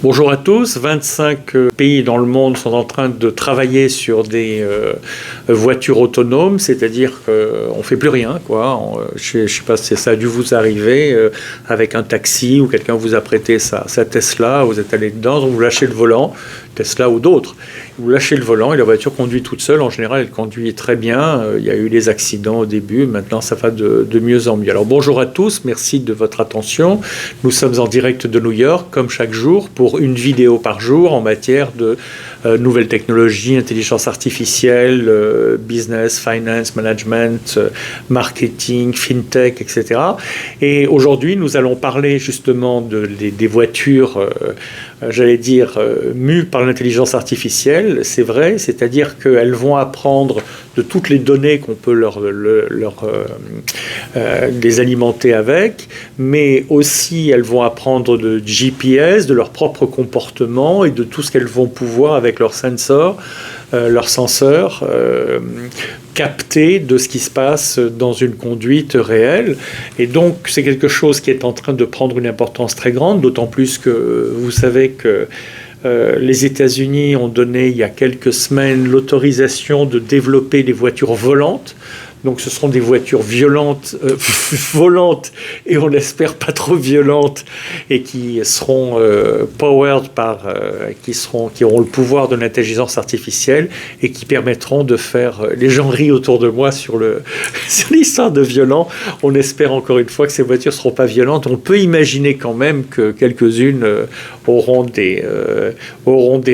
Bonjour à tous. 25 pays dans le monde sont en train de travailler sur des voitures autonomes, c'est-à-dire qu'on ne fait plus rien, quoi. Je ne sais pas si ça a dû vous arriver avec un taxi ou quelqu'un vous a prêté sa Tesla, vous êtes allé dedans, vous lâchez le volant, Tesla ou d'autres. Vous lâchez le volant et la voiture conduit toute seule. En général, elle conduit très bien. Il y a eu des accidents au début. Maintenant, ça va de mieux en mieux. Alors, bonjour à tous. Merci de votre attention. Nous sommes en direct de New York, comme chaque jour, pour une vidéo par jour en matière de nouvelles technologies, intelligence artificielle, business, finance, management, marketing, fintech, etc. Et aujourd'hui, nous allons parler justement des voitures, j'allais dire, mues par l'intelligence artificielle. C'est vrai, c'est-à-dire qu'elles vont apprendre de toutes les données qu'on peut les alimenter avec, mais aussi elles vont apprendre de GPS, de leur propre comportement et de tout ce qu'elles vont pouvoir avec leurs sensors, capter de ce qui se passe dans une conduite réelle. Et donc, c'est quelque chose qui est en train de prendre une importance très grande, d'autant plus que vous savez que les États-Unis ont donné il y a quelques semaines l'autorisation de développer des voitures volantes. Donc ce seront des voitures volantes et on l'espère pas trop violentes et qui seront powered qui auront le pouvoir de l'intelligence artificielle et qui permettront de faire. Les gens rient autour de moi sur l'histoire de violents. On espère encore une fois que ces voitures seront pas violentes. On peut imaginer quand même que quelques-unes auront des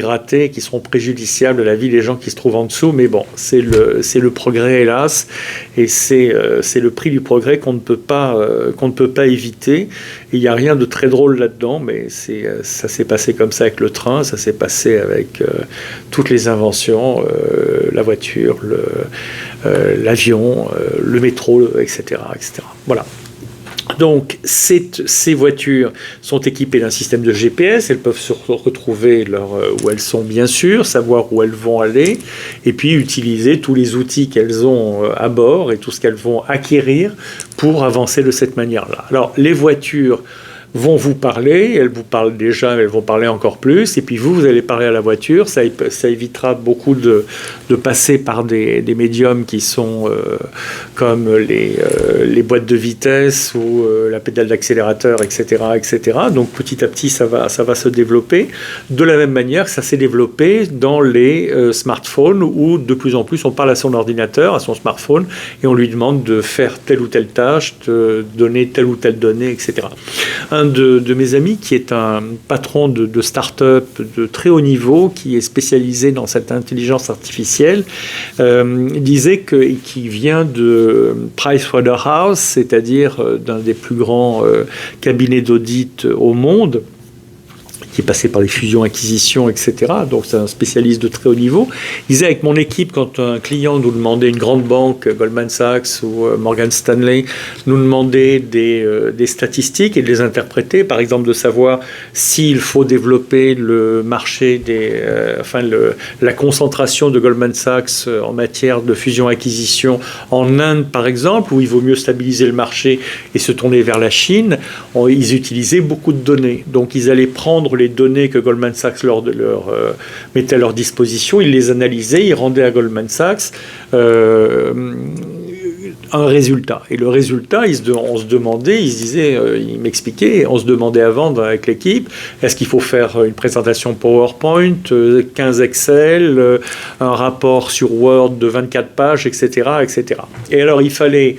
ratés qui seront préjudiciables à la vie des gens qui se trouvent en dessous. Mais bon, c'est le progrès, hélas. Et c'est le prix du progrès qu'on ne peut pas éviter. Il n'y a rien de très drôle là-dedans, mais ça s'est passé comme ça avec le train, ça s'est passé avec toutes les inventions, la voiture, l'avion, le métro, etc., etc. Voilà. Donc, ces voitures sont équipées d'un système de GPS, elles peuvent se retrouver où elles sont bien sûr, savoir où elles vont aller, et puis utiliser tous les outils qu'elles ont à bord et tout ce qu'elles vont acquérir pour avancer de cette manière-là. Alors, les voitures vont vous parler, elles vous parlent déjà, elles vont parler encore plus, et puis vous allez parler à la voiture, ça évitera beaucoup de passer par des médiums qui sont comme les boîtes de vitesse ou la pédale d'accélérateur, etc., etc. Donc petit à petit, ça va se développer. De la même manière que ça s'est développé dans les smartphones, où de plus en plus on parle à son ordinateur, à son smartphone, et on lui demande de faire telle ou telle tâche, de donner telle ou telle donnée, etc. Un de mes amis, qui est un patron de start-up de très haut niveau, qui est spécialisé dans cette intelligence artificielle, disait qu'il vient de Pricewaterhouse, c'est-à-dire d'un des plus grands cabinets d'audit au monde, qui est passé par les fusions-acquisitions, etc. Donc c'est un spécialiste de très haut niveau. Il disait, avec mon équipe, quand un client nous demandait, une grande banque, Goldman Sachs ou Morgan Stanley, nous demandait des statistiques et de les interpréter, par exemple de savoir s'il faut développer le marché la concentration de Goldman Sachs en matière de fusion-acquisition en Inde, par exemple, où il vaut mieux stabiliser le marché et se tourner vers la Chine, ils utilisaient beaucoup de données. Donc ils allaient prendre les données que Goldman Sachs mettait à leur disposition, ils les analysaient, ils rendaient à Goldman Sachs un résultat. Et le résultat, on se demandait, il m'expliquait, on se demandait avant avec l'équipe, est-ce qu'il faut faire une présentation PowerPoint, 15 Excel, un rapport sur Word de 24 pages, etc., etc. Et alors, il fallait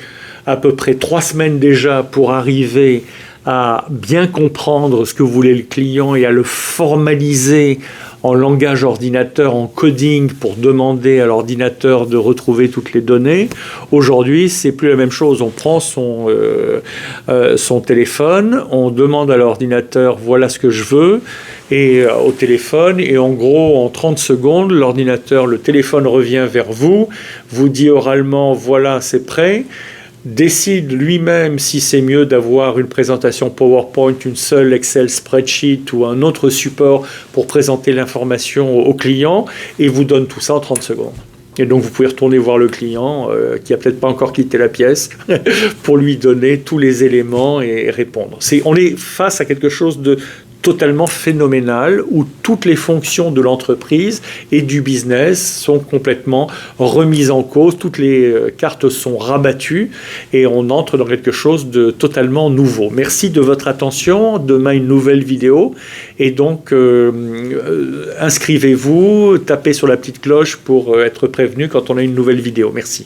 à peu près 3 semaines déjà pour arriver à bien comprendre ce que voulait le client et à le formaliser en langage ordinateur, en coding, pour demander à l'ordinateur de retrouver toutes les données. Aujourd'hui, c'est plus la même chose. On prend son téléphone, on demande à l'ordinateur « voilà ce que je veux », et au téléphone, et en gros, en 30 secondes, le téléphone revient vers vous, vous dit oralement « voilà, c'est prêt », décide lui-même si c'est mieux d'avoir une présentation PowerPoint, une seule Excel spreadsheet ou un autre support pour présenter l'information au client, et vous donne tout ça en 30 secondes. Et donc vous pouvez retourner voir le client qui n'a peut-être pas encore quitté la pièce pour lui donner tous les éléments et répondre. On est face à quelque chose de totalement phénoménal où toutes les fonctions de l'entreprise et du business sont complètement remises en cause, toutes les cartes sont rabattues et on entre dans quelque chose de totalement nouveau. Merci de votre attention. Demain, une nouvelle vidéo et donc inscrivez-vous, tapez sur la petite cloche pour être prévenu quand on a une nouvelle vidéo. Merci.